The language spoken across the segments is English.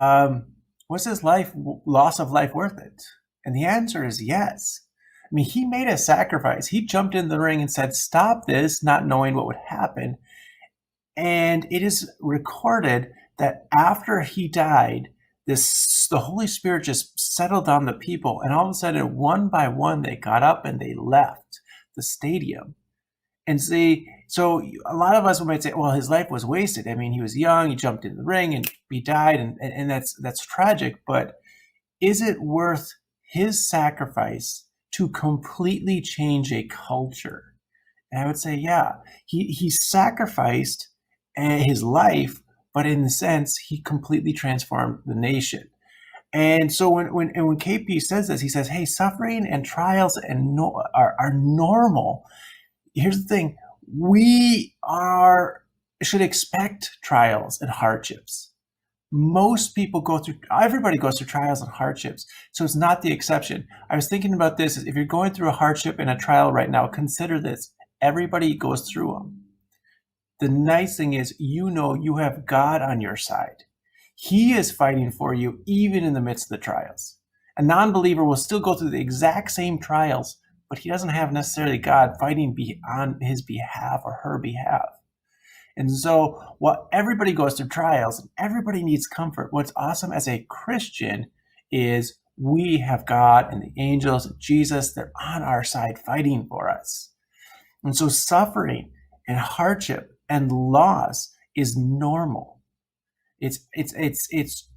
um, was his loss of life worth it? And the answer is yes. I mean, he made a sacrifice. He jumped in the ring and said, "Stop this," not knowing what would happen. And it is recorded that after he died, the Holy Spirit just settled on the people, and all of a sudden, one by one, they got up and they left the stadium. And see, so a lot of us might say, well, his life was wasted. I mean, he was young, he jumped in the ring and he died, and that's tragic, but is it worth his sacrifice to completely change a culture? And I would say, yeah, he sacrificed his life, but in the sense, he completely transformed the nation. And so when KP says this, he says, "Hey, suffering and trials are normal." Here's the thing: we are should expect trials and hardships. Most people everybody goes through trials and hardships, so it's not the exception. I was thinking about this: if you're going through a hardship and a trial right now, consider this: everybody goes through them. The nice thing is, you have God on your side. He is fighting for you even in the midst of the trials. A non-believer will still go through the exact same trials, but he doesn't have necessarily God fighting on his behalf or her behalf. And so while everybody goes through trials and everybody needs comfort, what's awesome as a Christian is we have God and the angels and Jesus. They're on our side fighting for us. And so suffering and hardship and loss is normal. It's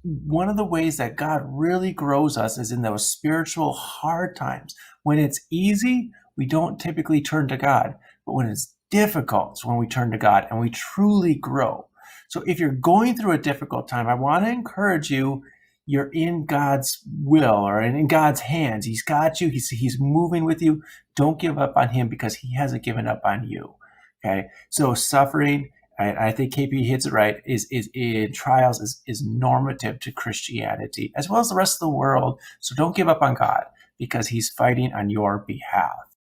one of the ways that God really grows us is in those spiritual hard times. When it's easy, we don't typically turn to God, but when it's difficult, it's when we turn to God and we truly grow. So if you're going through a difficult time, I want to encourage you. You're in God's will or in God's hands. He's got you. He's moving with you. Don't give up on him because he hasn't given up on you. Okay. So suffering, I think KP hits it right, is in trials is normative to Christianity as well as the rest of the world. So don't give up on God because he's fighting on your behalf.